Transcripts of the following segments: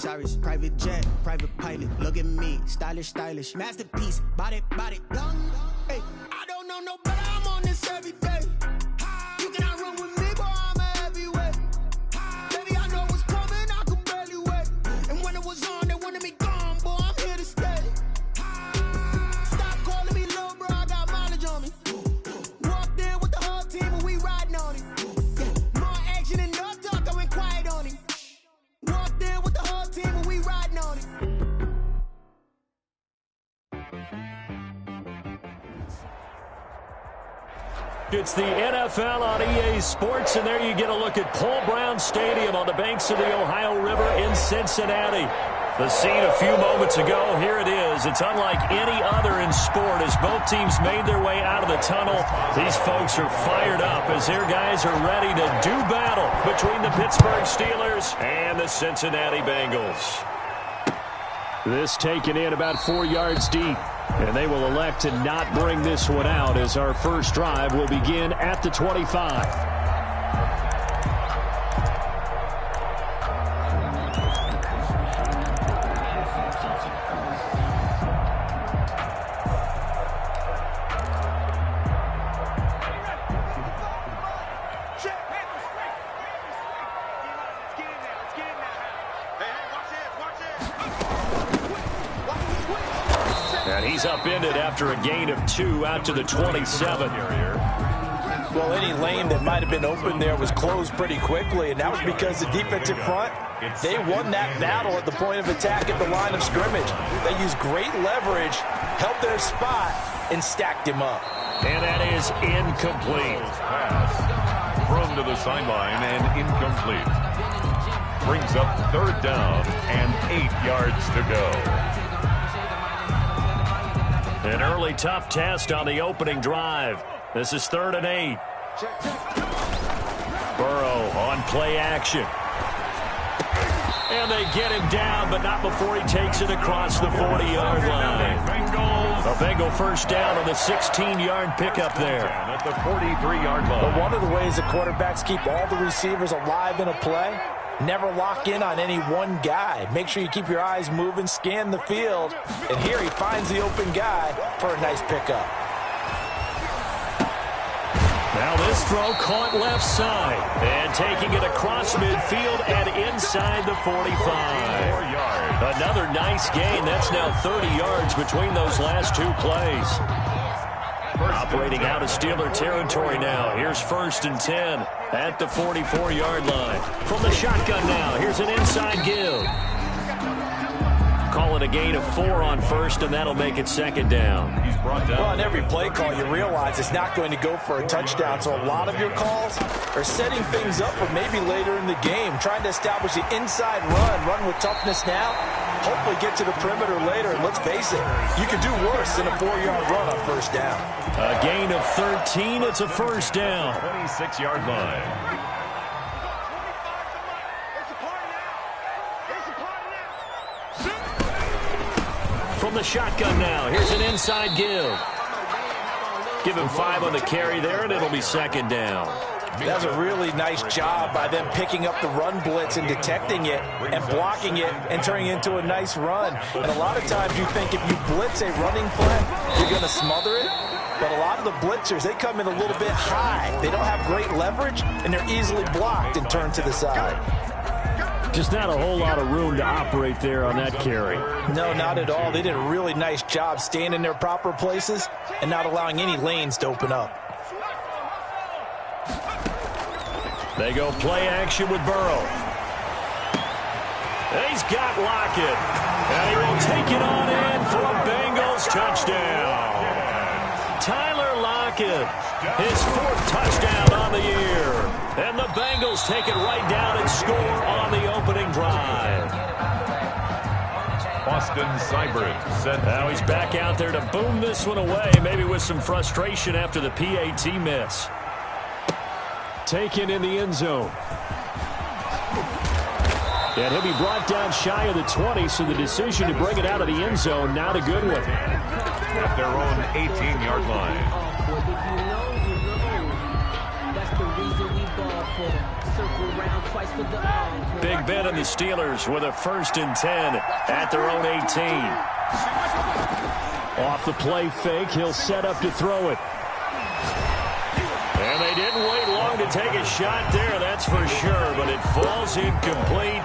Cyrus, private jet, private pilot. Look at me, stylish, stylish. Masterpiece, body, young. Hey, I don't know no better, I'm on this every day. You cannot run with me, boy, I'm a heavyweight. Baby, I know what's coming, I could barely wait. And when it was on, they wanted me gone, boy, I'm here to stay. Stop calling me little bro, I got mileage on me. Walked in with the whole team and we riding on it. More action and no talk, I went quiet on him. Walked in with the whole team and we riding on it. It's the NFL on EA Sports, and there you get a look at Paul Brown Stadium on the banks of the Ohio River in Cincinnati. The scene a few moments ago, here it is. It's unlike any other in sport as both teams made their way out of the tunnel. These folks are fired up as their guys are ready to do battle between the Pittsburgh Steelers and the Cincinnati Bengals. This taken in about 4 yards deep. And they will elect to not bring this one out as our first drive will begin at the 25. He's upended after a gain of 2 out to the 27. Well, any lane that might have been open there was closed pretty quickly, and that was because the defensive front, they won that battle at the point of attack at the line of scrimmage. They used great leverage, held their spot, and stacked him up. And that is incomplete. Pass thrown to the sideline and incomplete. Brings up 3rd down and 8 yards to go. An early tough test on the opening drive. This is 3rd and 8. Burrow on play action. And they get him down, but not before he takes it across the 40-yard line. A Bengal first down on the 16-yard pickup there. At the 43-yard line. But one of the ways the quarterbacks keep all the receivers alive in a play, never lock in on any one guy. Make sure you keep your eyes moving, scan the field. And here he finds the open guy for a nice pickup. Now this throw caught left side. And taking it across midfield and inside the 45. Another nice gain. That's now 30 yards between those last 2 plays. Operating out of Steeler territory now. Here's 1st and 10 at the 44-yard line. From the shotgun now, here's an inside give. Call it a gain of 4 on 1st, and that'll make it 2nd down. Well, on every play call, you realize it's not going to go for a touchdown, so a lot of your calls are setting things up for maybe later in the game, trying to establish the inside run with toughness now, hopefully get to the perimeter later, and let's face it, you could do worse than a 4-yard run on 1st down. A gain of 13, it's a 1st down. 26-yard line. From the shotgun now, here's an inside give. Give him 5 on the carry there, and it'll be 2nd down. That was a really nice job by them picking up the run blitz and detecting it and blocking it and turning it into a nice run. And a lot of times you think if you blitz a running play, you're going to smother it. But a lot of the blitzers, they come in a little bit high. They don't have great leverage, and they're easily blocked and turned to the side. Just not a whole lot of room to operate there on that carry. No, not at all. They did a really nice job staying in their proper places and not allowing any lanes to open up. They go play action with Burrow. He's got Lockett. And he will take it on in for a Bengals touchdown. Tyler Lockett, his 4th touchdown on the year. And the Bengals take it right down and score on the opening drive. Austin Seibert set. Now he's back out there to boom this one away, maybe with some frustration after the PAT miss. Taken in the end zone. And he'll be brought down shy of the 20, so the decision to bring it out of the end zone, not a good one. At their own 18-yard line. That's the reason we ball for. Circle round Big Ben and the Steelers with a 1st and 10 at their own 18. Off the play fake, he'll set up to throw it. And they didn't wait long to take a shot there, that's for sure, but it falls incomplete,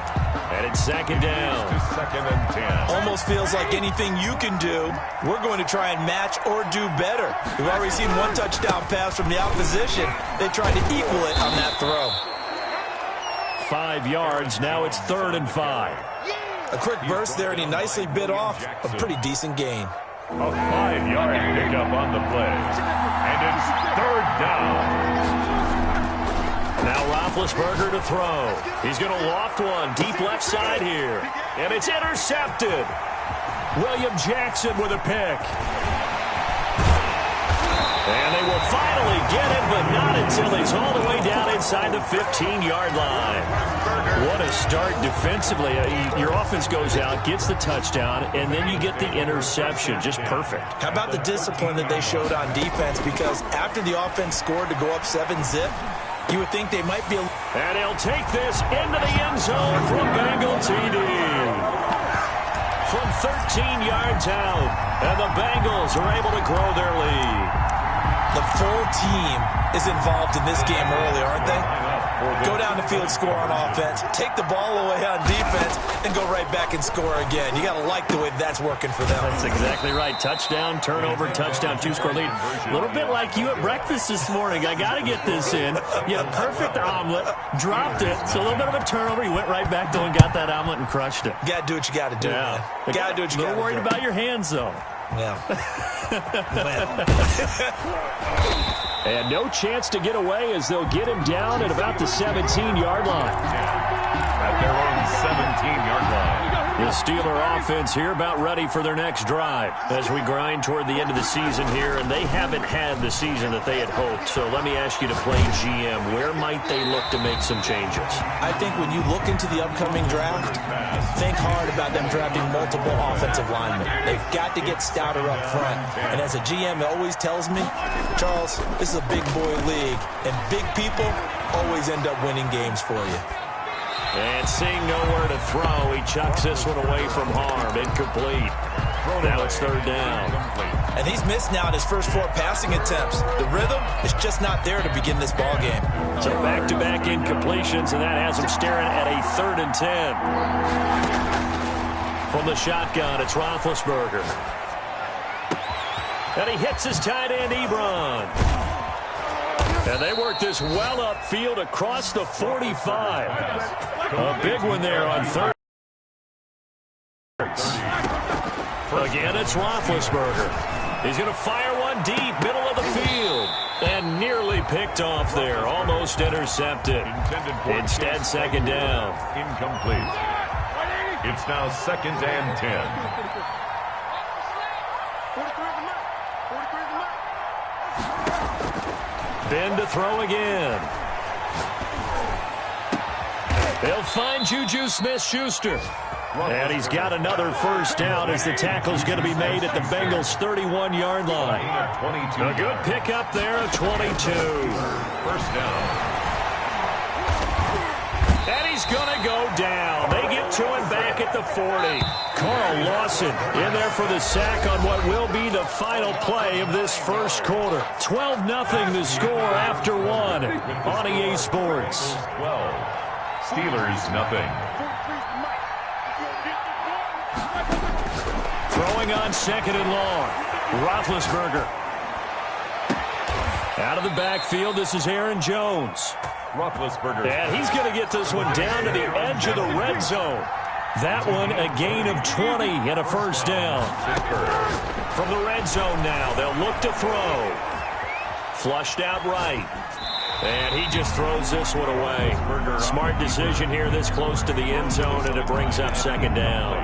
and it's 2nd down. 2nd and 10. Almost feels like anything you can do, we're going to try and match or do better. We've already seen one touchdown pass from the opposition. They tried to equal it on that throw. 5 yards, now it's 3rd and 5. A quick burst there, and he nicely bit off a pretty decent gain. A 5-yard pickup on the play. And it's 3rd down. Now Roethlisberger to throw. He's going to loft one deep left side here. And it's intercepted. William Jackson with a pick. And they will finally get it, but not until he's all the way down inside the 15-yard line. What a start defensively. Your offense goes out, gets the touchdown, and then you get the interception. Just perfect. How about the discipline that they showed on defense? Because after the offense scored to go up 7-zip, you would think they might be... And he'll take this into the end zone from Bengal TD. From 13 yards out, and the Bengals are able to grow their lead. The full team is involved in this game early, aren't they? Go down the field, score on offense, take the ball away on defense, and go right back and score again. You got to like the way that's working for them. That's exactly right. Touchdown, turnover, touchdown, 2-score lead. A little bit like you at breakfast this morning. I got to get this in. You had a perfect omelet, dropped it. So a little bit of a turnover. You went right back though and got that omelet and crushed it. You got to do what you got to do, man. You got to do what you got to do. A little worried about your hands, though. Yeah. And no chance to get away as they'll get him down at about the 17-yard line. At their own 17-yard line. The Steeler offense here about ready for their next drive as we grind toward the end of the season here, and they haven't had the season that they had hoped. So let me ask you to play GM. Where might they look to make some changes? I think when you look into the upcoming draft, think hard about them drafting multiple offensive linemen. They've got to get stouter up front. And as a GM, it always tells me, Charles, this is a big boy league, and big people always end up winning games for you. And seeing nowhere to throw, he chucks this one away from harm. Incomplete. Now it's 3rd down. And he's missed now in his first 4 passing attempts. The rhythm is just not there to begin this ball game. So back-to-back incompletions, and that has him staring at a 3rd and 10. From the shotgun, it's Roethlisberger. And he hits his tight end, Ebron. And they work this well upfield across the 45. A big one there on 3rd. Again, it's Roethlisberger. He's going to fire one deep, middle of the field. And nearly picked off there. Almost intercepted. Instead, 2nd down. Incomplete. It's now 2nd and 10. Ben to throw again. They'll find Juju Smith-Schuster. And he's got another 1st down as the tackle's going to be made at the Bengals' 31-yard line. A good pickup there of 22. 1st down. And he's going to go down. They get to him back at the 40. Carl Lawson in there for the sack on what will be the final play of this first quarter. 12-0 the score after 1 on EA Sports. 12. Steelers, nothing. Throwing on 2nd and long. Roethlisberger. Out of the backfield, this is Aaron Jones. Roethlisberger. And he's going to get this one down to the edge of the red zone. That one a gain of 20 and a 1st down. From the red zone now, they'll look to throw. Flushed out right. And he just throws this one away. Smart decision here this close to the end zone, and it brings up 2nd down.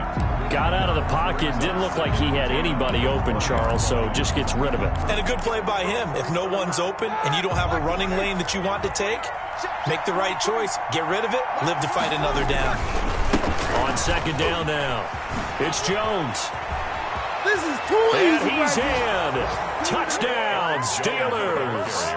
Got out of the pocket, didn't look like he had anybody open, Charles, so just gets rid of it. And a good play by him. If no one's open and you don't have a running lane that you want to take, make the right choice. Get rid of it, live to fight another down. On 2nd down now, it's Jones. This is too easy. And he's in. Touchdown, Steelers.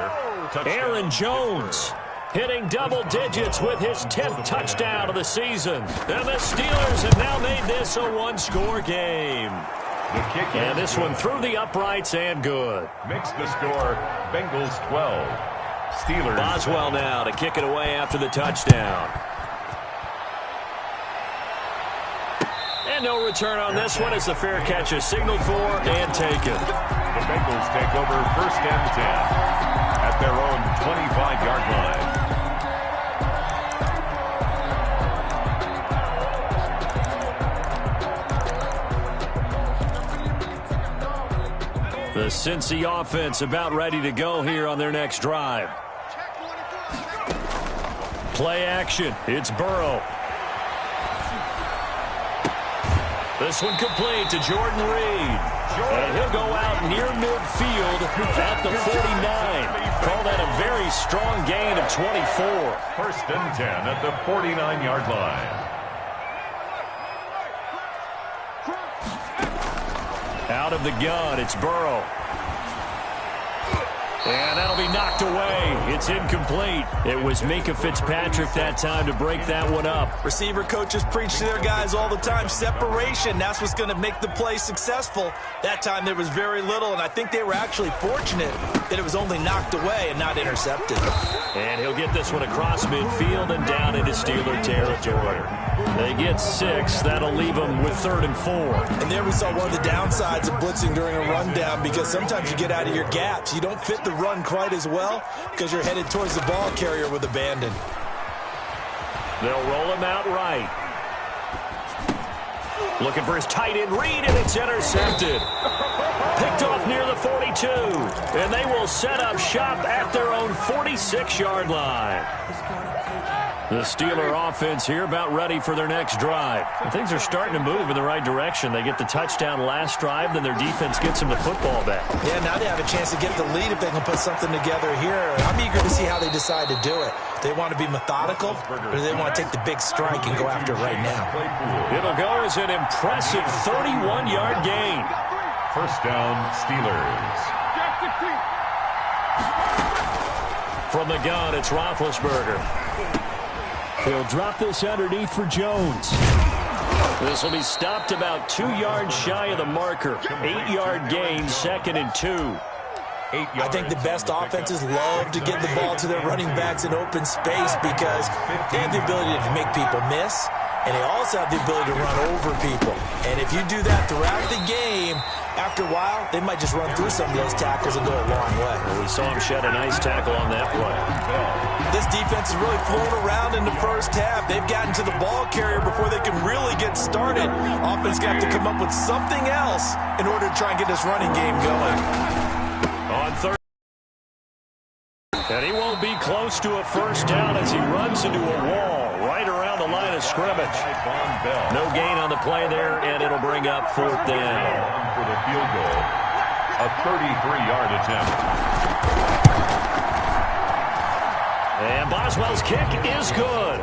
Aaron Jones hitting double digits with his 10th touchdown of the season. And the Steelers have now made this a one-score game. And this one through the uprights and good. Makes the score Bengals 12. Steelers. Boswell now to kick it away after the touchdown. And no return on this one as the fair catch is signaled for and taken. The Bengals take over 1st and 10 at their own 25-yard line. The Cincy offense about ready to go here on their next drive. Play action. It's Burrow. This one complete to Jordan Reed. And he'll go out near midfield at the 49. Call that a very strong gain of 24. 1st and 10 at the 49-yard line. Out of the gun, it's Burrow. And that'll be knocked away. It's incomplete. It was Minkah Fitzpatrick that time to break that one up. Receiver coaches preach to their guys all the time. Separation, that's what's going to make the play successful. That time there was very little, and I think they were actually fortunate that it was only knocked away and not intercepted. And he'll get this one across midfield and down into Steeler territory. They get 6. That'll leave them with 3rd and 4. And there we saw one of the downsides of blitzing during a rundown, because sometimes you get out of your gaps. You don't fit the run quite as well because you're headed towards the ball carrier with abandon. They'll roll him out right. Looking for his tight end Reed, and it's intercepted. Picked off near the 42. And they will set up shop at their own 46-yard line. The Steeler offense here about ready for their next drive. And things are starting to move in the right direction. They get the touchdown last drive, then their defense gets them the football back. Yeah, now they have a chance to get the lead if they can put something together here. I'm eager to see how they decide to do it. They want to be methodical, or do they want to take the big strike and go after it right now? It'll go as an impressive 31-yard gain. 1st down, Steelers. From the gun, it's Roethlisberger. He'll drop this underneath for Jones. This will be stopped about 2 yards shy of the marker. 8-yard gain, 2nd and 2. I think the best offenses love to get the ball to their running backs in open space because they have the ability to make people miss, and they also have the ability to run over people. And if you do that throughout the game, after a while, they might just run through some of those tackles and go a long way. Well, we saw him shed a nice tackle on that play. This defense is really flown around in the first half. They've gotten to the ball carrier before they can really get started. Offense got to come up with something else in order to try and get this running game going. On 3rd. And he won't be close to a 1st down as he runs into a wall right around the line of scrimmage. No gain on the play there, and it'll bring up 4th down. For the field goal, a 33-yard attempt. And Boswell's kick is good.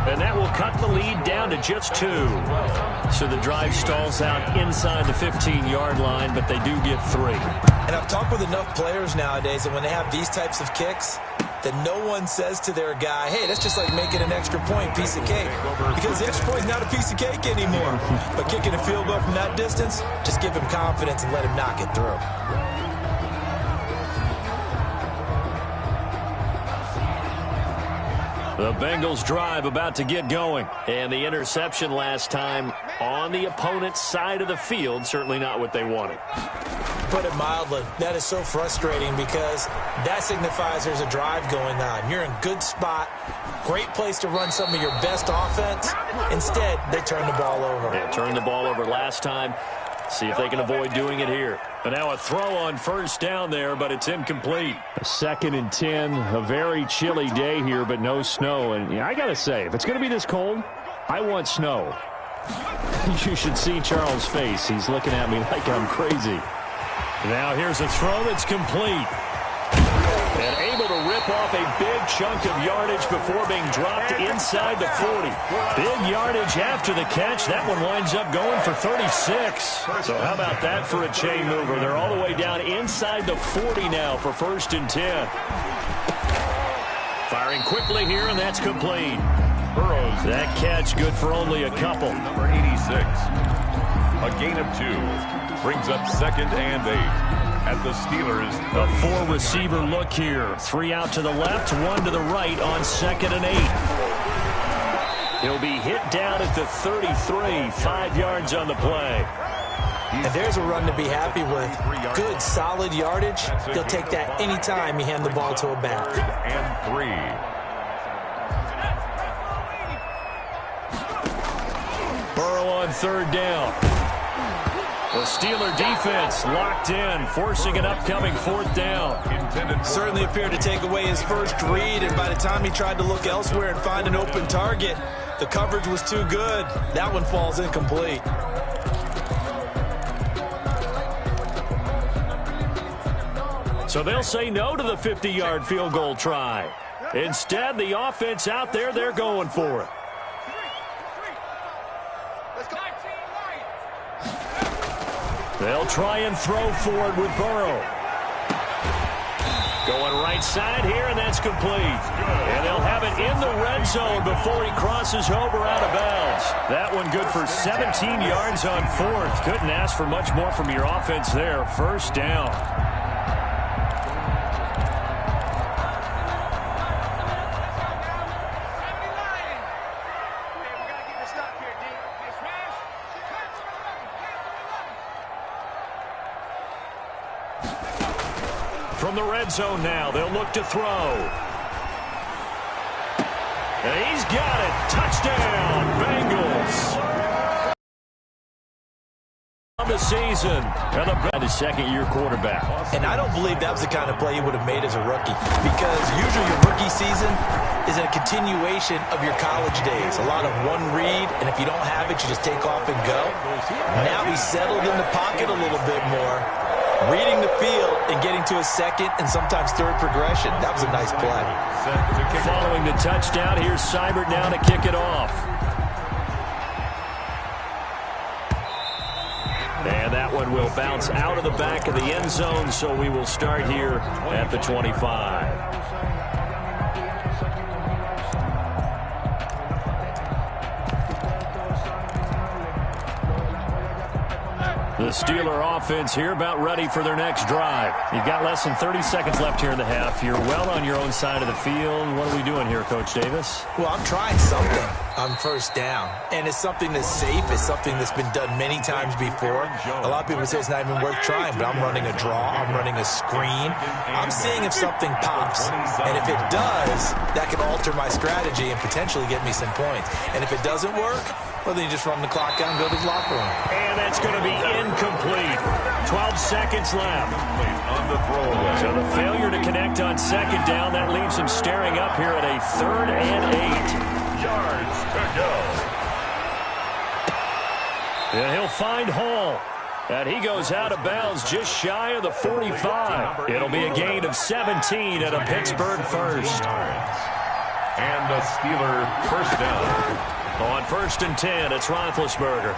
And that will cut the lead down to just 2. So the drive stalls out inside the 15-yard line, but they do get 3. And I've talked with enough players nowadays that when they have these types of kicks, that no one says to their guy, hey, that's just like making an extra point, piece of cake. Because the extra point is not a piece of cake anymore. But kicking a field goal from that distance, just give him confidence and let him knock it through. The Bengals drive about to get going. And the interception last time on the opponent's side of the field, certainly not what they wanted. Put it mildly, that is so frustrating because that signifies there's a drive going on. You're in good spot, great place to run some of your best offense. Instead, they turn the ball over. Yeah, turned the ball over last time. See if they can avoid doing it here. And now a throw on 1st down there, but it's incomplete. 2nd and 10, a very chilly day here, but no snow. And I got to say, if it's going to be this cold, I want snow. You should see Charles' face. He's looking at me like I'm crazy. Now here's a throw that's complete. And able to rip off a big chunk of yardage before being dropped inside the 40. Big yardage after the catch. That one winds up going for 36. So how about that for a chain mover? They're all the way down inside the 40 now for 1st and 10. Firing quickly here, and that's complete. Burrows. That catch good for only a couple. Number 86. A gain of 2. Brings up 2nd and 8. At the Steelers. A 4-receiver look here. 3 out to the left, 1 to the right on 2nd and 8. He'll be hit down at the 33, 5 yards on the play. And there's a run to be happy with. Good, solid yardage. He'll take that anytime you hand the ball to a back. And 3. Burrow on 3rd down. The Steeler defense locked in, forcing an upcoming 4th down. Certainly appeared to take away his first read, and by the time he tried to look elsewhere and find an open target, the coverage was too good. That one falls incomplete. So they'll say no to the 50-yard field goal try. Instead, the offense out there, they're going for it. They'll try and throw forward with Burrow. Going right side here, and that's complete. And they'll have it in the red zone before he crosses over out of bounds. That one good for 17 yards on 4th. Couldn't ask for much more from your offense there. 1st down. From the red zone now, they'll look to throw. And he's got it. Touchdown, Bengals. On the season. And the second-year quarterback. And I don't believe that was the kind of play he would have made as a rookie, because usually your rookie season is a continuation of your college days. A lot of one read, and if you don't have it, you just take off and go. Now he's settled in the pocket a little bit more, reading the field and getting to a 2nd and sometimes 3rd progression. That was a nice play. Following the touchdown, here's Seibert now to kick it off. And that one will bounce out of the back of the end zone, so we will start here at the 25. The Steeler offense here about ready for their next drive. You've got less than 30 seconds left here in the half. You're well on your own side of the field. What are we doing here, Coach Davis? Well, I'm trying something on 1st down. And it's something that's safe. It's something that's been done many times before. A lot of people say it's not even worth trying, but I'm running a draw. I'm running a screen. I'm seeing if something pops. And if it does, that can alter my strategy and potentially get me some points. And if it doesn't work, well, then you just run the clock down and go to the locker room. And that's going to be incomplete. 12 seconds left. On the throwaway. So the failure to connect on 2nd down, that leaves him staring up here at a 3rd and 8. Yards to go. And he'll find Hall. And he goes out of bounds just shy of the 45. It'll be a gain of 17 and a Pittsburgh 1st. And the Steeler 1st down. On 1st and 10, it's Roethlisberger.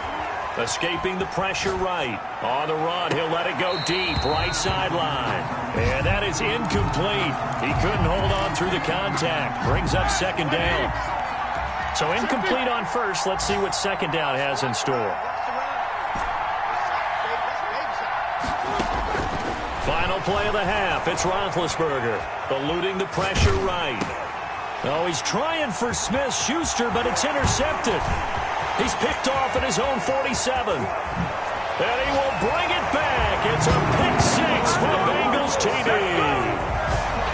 Escaping the pressure right. On the run, he'll let it go deep, right sideline. And that is incomplete. He couldn't hold on through the contact. Brings up 2nd down. So incomplete on 1st. Let's see what 2nd down has in store. Final play of the half. It's Roethlisberger eluding the pressure right. Oh, he's trying for Smith-Schuster, but it's intercepted. He's picked off at his own 47. And he will bring it back. It's a pick 6 for the Bengals TD.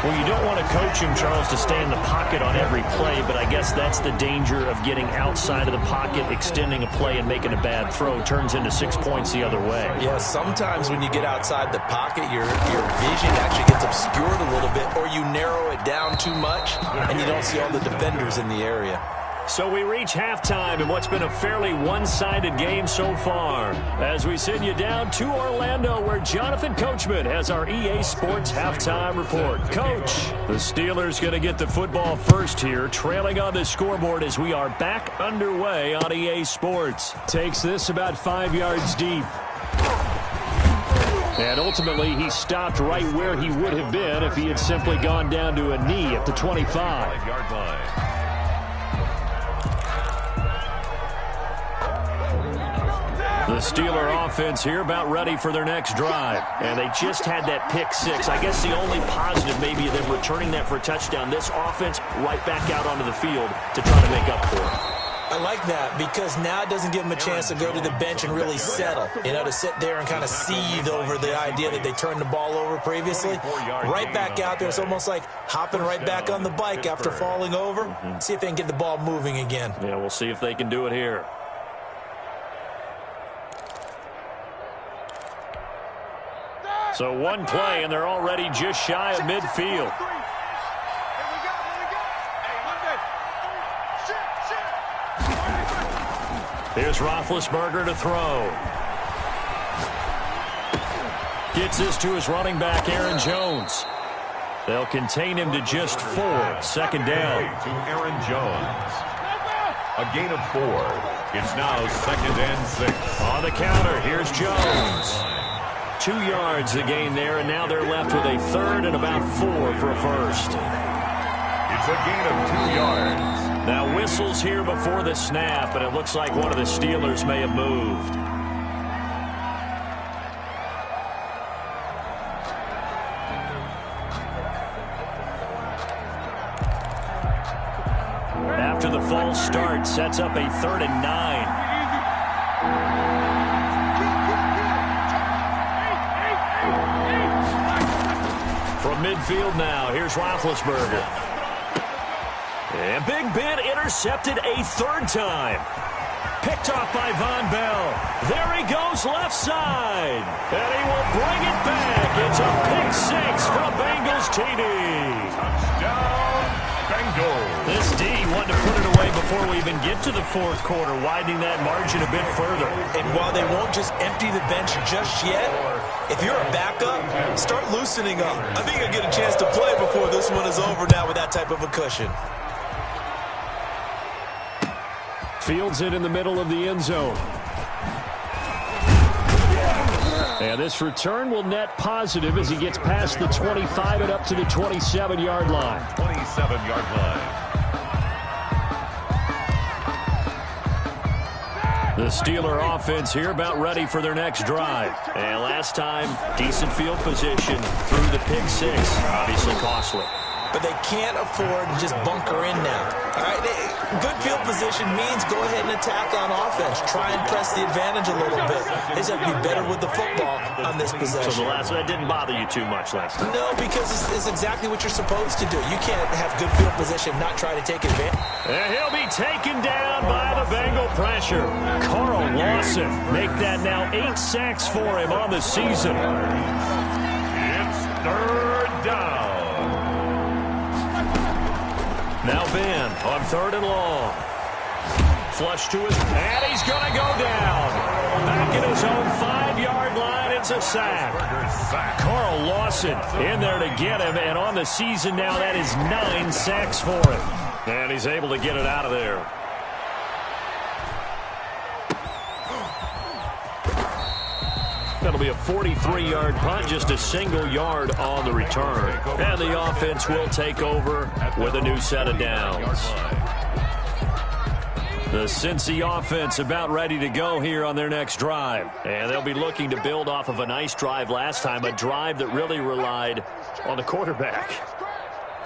Well, you don't want to coach him, Charles, to stay in the pocket on every play, but I guess that's the danger of getting outside of the pocket, extending a play, and making a bad throw. Turns into 6 points the other way. Yeah, sometimes when you get outside the pocket, your vision actually gets obscured a little bit, or you narrow it down too much, and you don't see all the defenders in the area. So we reach halftime in what's been a fairly one-sided game so far. As we send you down to Orlando, where Jonathan Coachman has our EA Sports halftime report. Coach, the Steelers going to get the football first here, trailing on the scoreboard as we are back underway on EA Sports. Takes this about 5 yards deep. And ultimately, he stopped right where he would have been if he had simply gone down to a knee at the 25. 5-yard line. The Steeler offense here about ready for their next drive. And they just had that pick six. I guess the only positive maybe of them returning that for a touchdown. This offense right back out onto the field to try to make up for it. I like that because now it doesn't give them a chance to go to the bench and really settle. You know, to sit there and kind of seethe over the idea that they turned the ball over previously. Right back out there. It's almost like hopping right back on the bike after falling over. See if they can get the ball moving again. Yeah, we'll see if they can do it here. So one play, and they're already just shy of midfield. Here's Roethlisberger to throw. Gets this to his running back, Aaron Jones. They'll contain him to just 4. 2nd down. To Aaron Jones. A gain of 4. It's now 2nd and 6. On the counter, here's Jones. 2 yards the gain there, and now they're left with a 3rd and about 4 for a first. It's a gain of 2 yards. Now whistles here before the snap, and it looks like one of the Steelers may have moved. After the false start, sets up a 3rd and 9. From midfield now, here's Roethlisberger. And Big Ben intercepted a 3rd time. Picked off by Von Bell. There he goes left side. And he will bring it back. It's a pick 6 for a Bengals TD. Touchdown, Bengals. This D wanted to put it away before we even get to the 4th quarter, widening that margin a bit further. And while they won't just empty the bench just yet, if you're a backup, start loosening up. I think you'll get a chance to play before this one is over now with that type of a cushion. Fields it in the middle of the end zone. And this return will net positive as he gets past the 25 and up to the 27-yard line. 27-yard line. The Steeler offense here about ready for their next drive. And last time, decent field position through the pick 6. Obviously costly. But they can't afford to just bunker in now. All right, good field position means go ahead and attack on offense. Try and press the advantage a little bit. They just have to be better with the football on this possession. So the last one, that didn't bother you too much last time? No, because it's exactly what you're supposed to do. You can't have good field position, not try to take advantage. And he'll be taken down by the Bengal pressure. Carl Lawson make that now 8 sacks for him on the season. It's 3rd down. Now Ben on 3rd and long. Flush to his, and he's going to go down. Back at his own 5-yard line, it's a sack. Carl Lawson in there to get him, and on the season now, that is 9 sacks for him. And he's able to get it out of there. That'll be a 43-yard punt, just a single yard on the return. And the offense will take over with a new set of downs. The Cincy offense about ready to go here on their next drive. And they'll be looking to build off of a nice drive last time, a drive that really relied on the quarterback.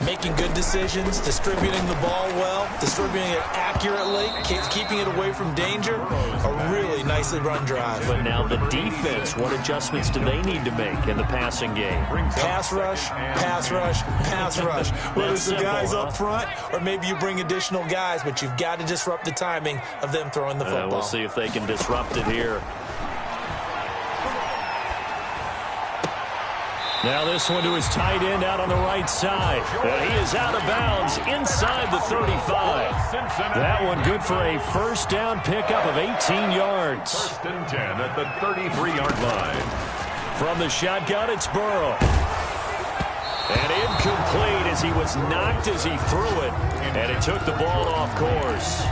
Making good decisions, distributing the ball well, distributing it accurately, keeping it away from danger. A really nicely run drive. But now the defense, what adjustments do they need to make in the passing game? Pass rush, pass rush, pass rush. Whether it's the guys up front or maybe you bring additional guys, but you've got to disrupt the timing of them throwing the football. We'll see if they can disrupt it here. Now this one to his tight end out on the right side. And he is out of bounds inside the 35. That one good for a 1st down pickup of 18 yards. 1st and 10 at the 33-yard line. From the shotgun, it's Burrow. And incomplete as he was knocked as he threw it. And it took the ball off course.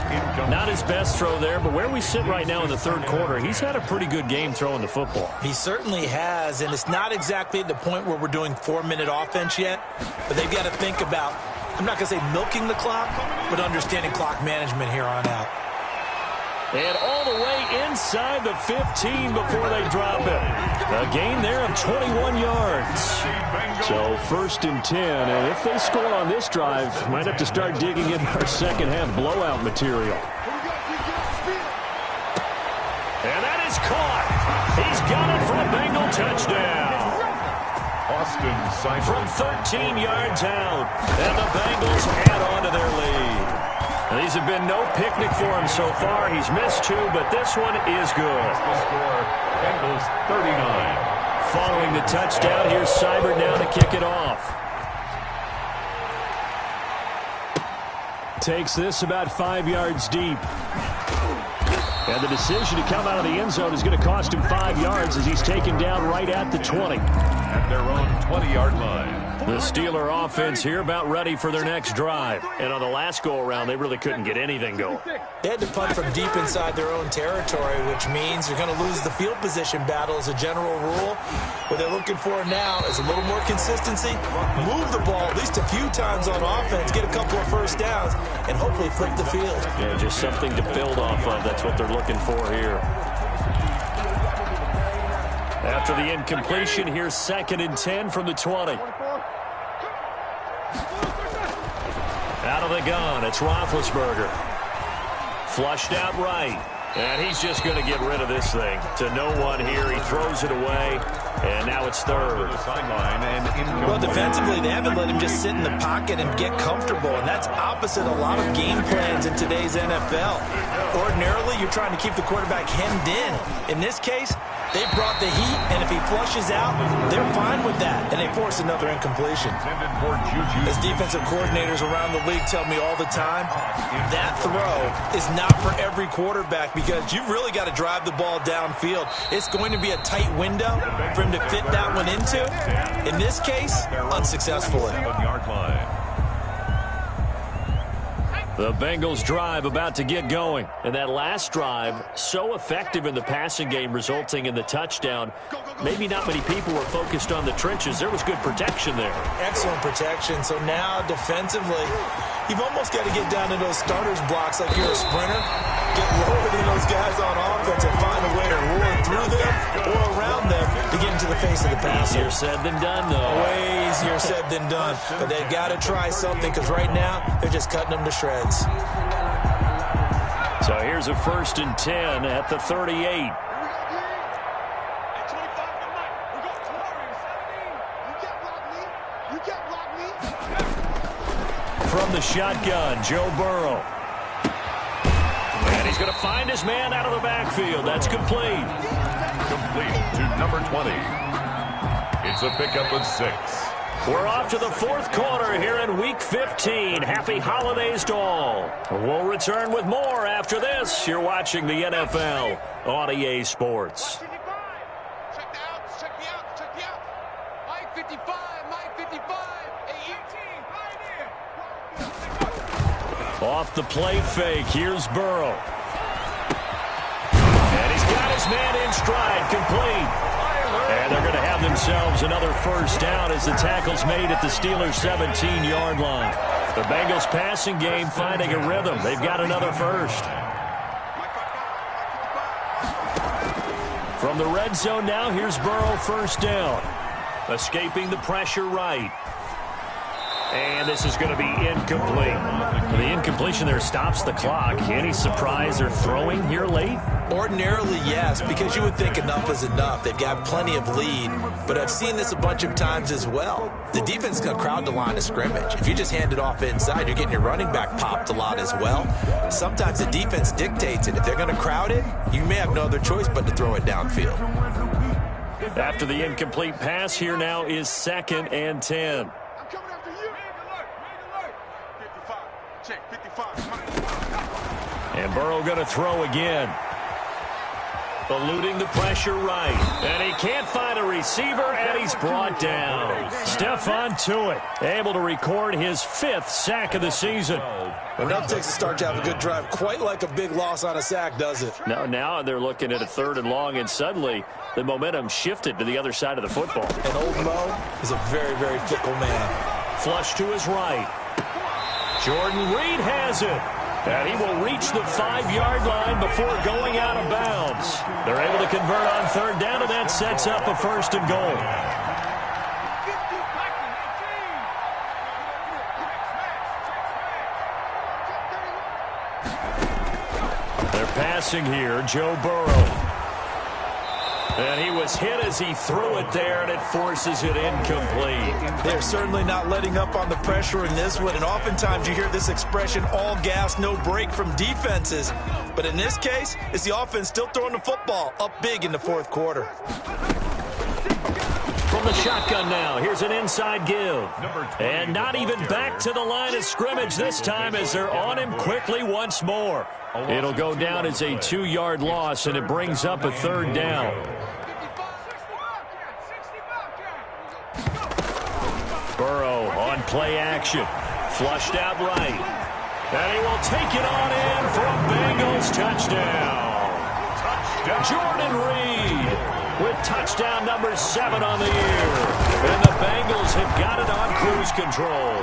Not his best throw there, but where we sit right now in the third quarter, he's had a pretty good game throwing the football. He certainly has, and it's not exactly at the point where we're doing 4-minute offense yet, but they've got to think about, I'm not going to say milking the clock, but understanding clock management here on out. And all the way inside the 15 before they drop it. A gain there of 21 yards. So 1st and 10, and if they score on this drive, might have to start digging in our second half blowout material. And that is caught. He's got it for a Bengal touchdown. From 13 yards out, and the Bengals add on to their lead. These have been no picnic for him so far. He's missed 2, but this one is good. The score, Bengals 39. Following the touchdown, here's Seibert now to kick it off. Takes this about 5 yards deep. And the decision to come out of the end zone is going to cost him 5 yards as he's taken down right at the 20. At their own 20-yard line. The Steeler offense here about ready for their next drive. And on the last go-around, they really couldn't get anything going. They had to punt from deep inside their own territory, which means you're going to lose the field position battle as a general rule. What they're looking for now is a little more consistency, move the ball at least a few times on offense, get a couple of first downs, and hopefully flip the field. Yeah, just something to build off of. That's what they're looking for here. After the incompletion, here's 2nd and 10 from the 20. Out of the gun, it's Roethlisberger. Flushed out right. And he's just going to get rid of this thing. To no one here, he throws it away. And now it's 3rd. Well, defensively, they haven't let him just sit in the pocket and get comfortable. And that's opposite a lot of game plans in today's NFL. Ordinarily, you're trying to keep the quarterback hemmed in. In this case, they brought the heat, and if he flushes out, they're fine with that, and they force another incompletion. As defensive coordinators around the league tell me all the time, that throw is not for every quarterback because you've really got to drive the ball downfield. It's going to be a tight window for him to fit that one into. In this case, unsuccessfully. The Bengals drive about to get going. And that last drive, so effective in the passing game, resulting in the touchdown. Maybe not many people were focused on the trenches. There was good protection there. Excellent protection. So now, defensively, you've almost got to get down to those starters blocks like you're a sprinter. Get lower than those guys on offense and find a way to roar through them or around them to get into the face of the passer. Easier said than done, though. Way easier said than done. But they've got to try something because right now, they're just cutting them to shreds. So here's a 1st and 10 at the 38. From the shotgun, Joe Burrow. And he's going to find his man out of the backfield. That's complete. Complete to number 20. It's a pickup of 6. We're off to the 4th quarter here in Week 15. Happy holidays to all. We'll return with more after this. You're watching the NFL on EA Sports. Check me out. Mike 55. Off the play fake, here's Burrow. And he's got his man in stride, complete. And they're going to have themselves another first down as the tackle's made at the Steelers' 17-yard line. The Bengals passing game finding a rhythm. They've got another first. From the red zone now, here's Burrow, first down. Escaping the pressure right. And this is going to be incomplete. The incompletion there stops the clock. Any surprise they're throwing here late? Ordinarily, yes, because you would think enough is enough. They've got plenty of lead, but I've seen this a bunch of times as well. The defense is going to crowd the line of scrimmage. If you just hand it off inside, you're getting your running back popped a lot as well. Sometimes the defense dictates it. If they're going to crowd it, you may have no other choice but to throw it downfield. After the incomplete pass, here now is 2nd and 10. And Burrow going to throw again. Eluding the pressure right. And he can't find a receiver, and he's brought down. Stephon Tuitt able to record his 5th sack of the season. Enough takes a start to have a good drive. Quite like a big loss on a sack, does it? Now they're looking at a 3rd and long, and suddenly the momentum shifted to the other side of the football. And old Mo is a very, very fickle man. Flush to his right. Jordan Reed has it. And he will reach the 5-yard line before going out of bounds. They're able to convert on 3rd down, and that sets up a 1st and goal. They're passing here, Joe Burrow. And he was hit as he threw it there, and it forces it incomplete. They're certainly not letting up on the pressure in this one, and oftentimes you hear this expression, all gas, no break from defenses. But in this case, it's the offense still throwing the football up big in the 4th quarter. From the shotgun now, here's an inside give. And not even back to the line of scrimmage this time as they're on him quickly once more. It'll go down as a 2-yard loss, and it brings up a 3rd down. Burrow on play action. Flushed out right. And he will take it on in for a Bengals touchdown. Jordan Reed with touchdown number 7 on the year. And the Bengals have got it on cruise control.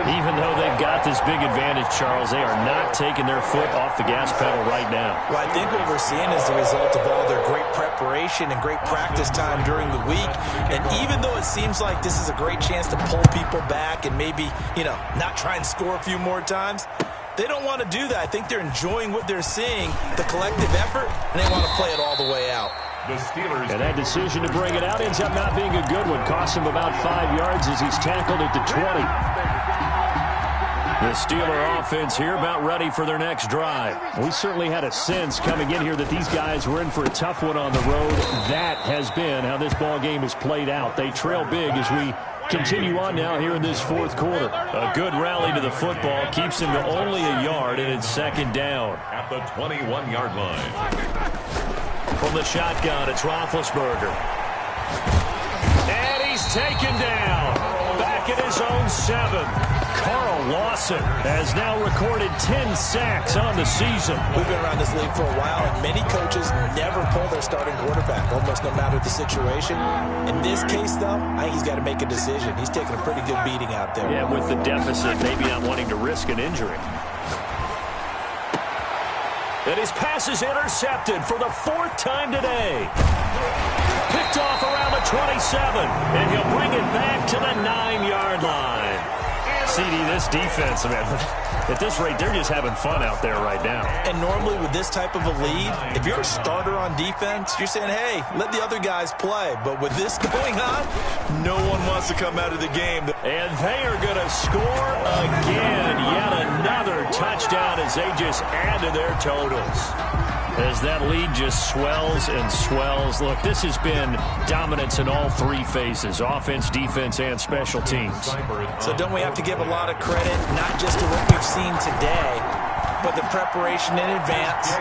Even though they've got this big advantage, Charles, they are not taking their foot off the gas pedal right now. Well, I think what we're seeing is the result of all their great preparation and great practice time during the week. And even though it seems like this is a great chance to pull people back and maybe, not try and score a few more times, they don't want to do that. I think they're enjoying what they're seeing, the collective effort, and they want to play it all the way out. The Steelers. And that decision to bring it out ends up not being a good one. Costs him about 5 yards as he's tackled at the 20. The Steeler offense here about ready for their next drive. We certainly had a sense coming in here that these guys were in for a tough one on the road. That has been how this ball game has played out. They trail big as we continue on now here in this 4th quarter. A good rally to the football keeps him to only a yard, and it's 2nd down. At the 21-yard line. From the shotgun, it's Roethlisberger. And he's taken down. Back at his own 7. Carl Lawson has now recorded 10 sacks on the season. We've been around this league for a while, and many coaches never pull their starting quarterback, almost no matter the situation. In this case, though, I think he's got to make a decision. He's taking a pretty good beating out there. Yeah, with the deficit, maybe not wanting to risk an injury. And his pass is intercepted for the 4th time today. Picked off around the 27, and he'll bring it back to the 9-yard line. CD, this defense, man, at this rate, they're just having fun out there right now. And normally with this type of a lead, if you're a starter on defense, you're saying, hey, let the other guys play. But with this going on, no one wants to come out of the game. And they are going to score again. Yet another touchdown as they just add to their totals. As that lead just swells and swells. Look, this has been dominance in all 3 phases, offense, defense, and special teams. So don't we have to give a lot of credit, not just to what we've seen today, but the preparation in advance,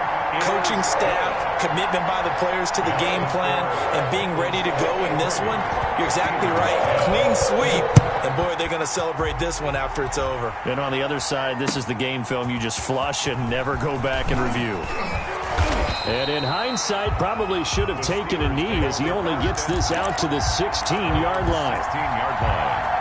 coaching staff, commitment by the players to the game plan, and being ready to go in this one? You're exactly right. Clean sweep. And, boy, they're going to celebrate this one after it's over. And on the other side, this is the game film you just flush and never go back and review. And in hindsight, probably should have taken a knee as he only gets this out to the 16-yard line. 16-yard line.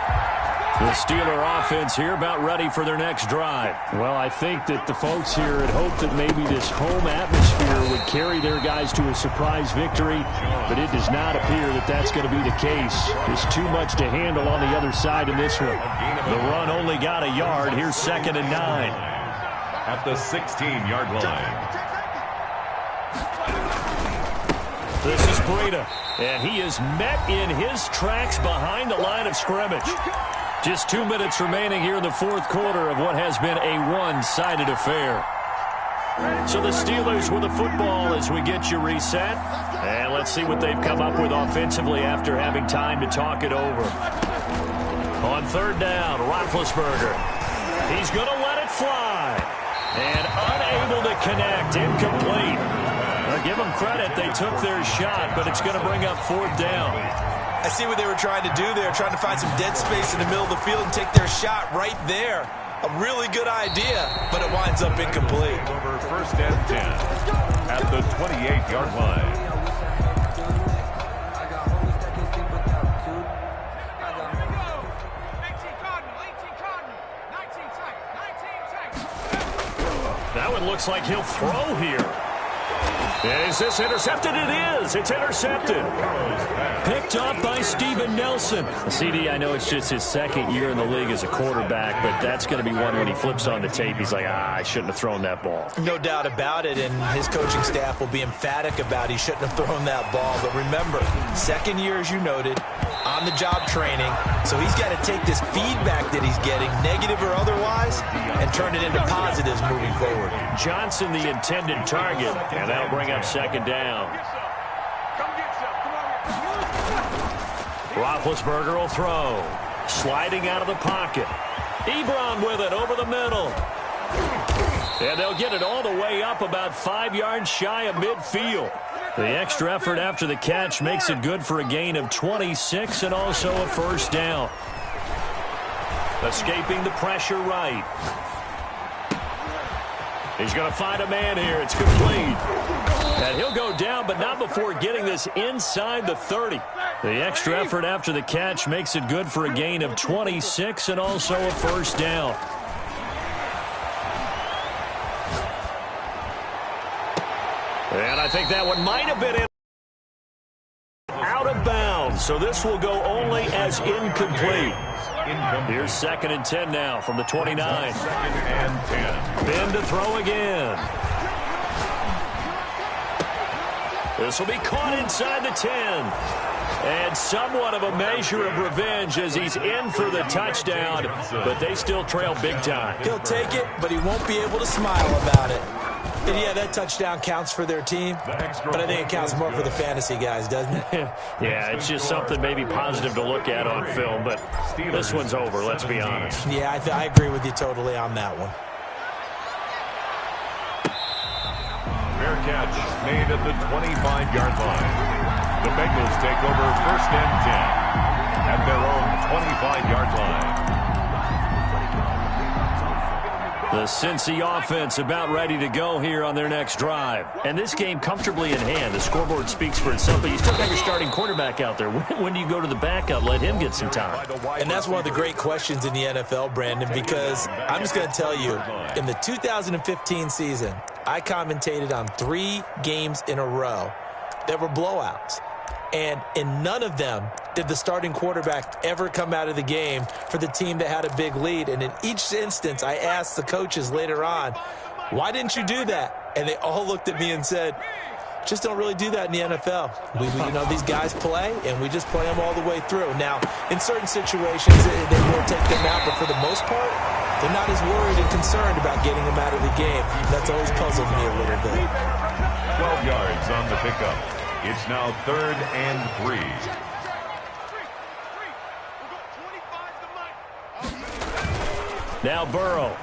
The Steeler offense here about ready for their next drive. Well, I think that the folks here had hoped that maybe this home atmosphere would carry their guys to a surprise victory, but it does not appear that that's going to be the case. There's too much to handle on the other side in this one. The run only got a yard. Here's 2nd and 9. At the 16-yard line. This is Breida, and he is met in his tracks behind the line of scrimmage. Just 2 minutes remaining here in the 4th quarter of what has been a one-sided affair. So the Steelers with the football as we get you reset. And let's see what they've come up with offensively after having time to talk it over. On 3rd down, Roethlisberger. He's going to let it fly. And unable to connect, incomplete. give them credit. They took their shot, but it's going to bring up 4th down. I see what they were trying to do there, trying to find some dead space in the middle of the field and take their shot right there. A really good idea, but it winds up incomplete. Over 1st and 10 at the 28-yard line. That one looks like he'll throw here. Is this intercepted? It is. It's intercepted. Picked up by Steven Nelson. CD, I know it's just his 2nd year in the league as a quarterback, but that's going to be one when he flips on the tape. He's like, I shouldn't have thrown that ball. No doubt about it, and his coaching staff will be emphatic about he shouldn't have thrown that ball. But remember, 2nd year, as you noted, on-the-job training. So he's got to take this feedback that he's getting, negative or otherwise, and turn it into positives moving forward. Johnson, the intended target, and that'll bring up 2nd down. Roethlisberger will throw. Sliding out of the pocket. Ebron with it over the middle. And they'll get it all the way up about 5 yards shy of midfield. The extra effort after the catch makes it good for a gain of 26 and also a 1st down. Escaping the pressure right. He's going to find a man here. It's complete. And he'll go down, but not before getting this inside the 30. The extra effort after the catch makes it good for a gain of 26 and also a 1st down. And I think that one might have been out of bounds, so this will go only as incomplete. Here's 2nd and 10 now from the 29. 2nd and 10. Ben to throw again. This will be caught inside the 10. And somewhat of a measure of revenge as he's in for the touchdown, but they still trail big time. He'll take it, but he won't be able to smile about it. And yeah, that touchdown counts for their team, but I think it counts more for the fantasy guys, doesn't it? Yeah, it's just something maybe positive to look at on film, but this one's over, let's be honest. Yeah, I agree with you totally on that one. Fair catch made at the 25-yard line. The Bengals take over 1st and 10 at their own 25-yard line. The Cincy offense about ready to go here on their next drive. And this game comfortably in hand. The scoreboard speaks for itself, but you still got your starting quarterback out there. When do you go to the backup? Let him get some time. And that's one of the great questions in the NFL, Brandon, because I'm just going to tell you, in the 2015 season, I commentated on 3 games in a row that were blowouts. And in none of them did the starting quarterback ever come out of the game for the team that had a big lead. And in each instance, I asked the coaches later on, why didn't you do that? And they all looked at me and said, just don't really do that in the NFL. These guys play, and we just play them all the way through. Now, in certain situations, they will take them out, but for the most part, they're not as worried and concerned about getting them out of the game. That's always puzzled me a little bit. 12 yards on the pickup. It's now 3rd and 3. Now Burrow.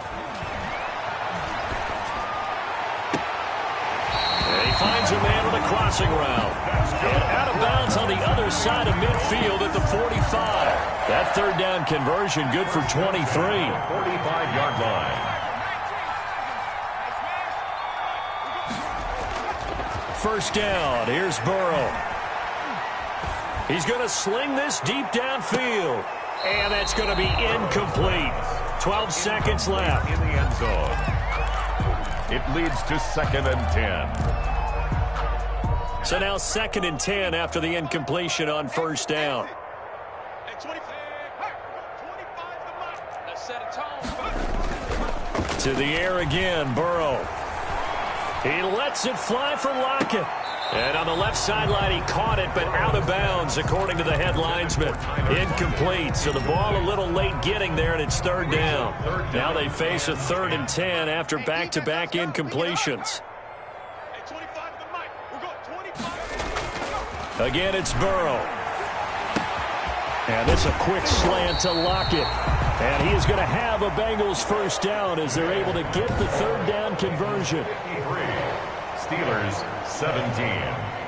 And he finds a man with a crossing route. And out of bounds on the other side of midfield at the 45. That 3rd down conversion good for 23. 45-yard line. First down. Here's Burrow. He's going to sling this deep downfield. And that's going to be incomplete. 12 seconds left. In the end zone. It leads to 2nd and 10. So now 2nd and 10 after the incompletion on first down. To the air again, Burrow. He lets it fly for Lockett. And on the left sideline, he caught it, but out of bounds, according to the head linesman. Incomplete, so the ball a little late getting there, and it's 3rd down. Now they face a 3rd and 10 after back-to-back incompletions. Again, it's Burrow. And it's a quick slant to Lockett. And he is going to have a Bengals first down as they're able to get the 3rd down conversion. Steelers 17.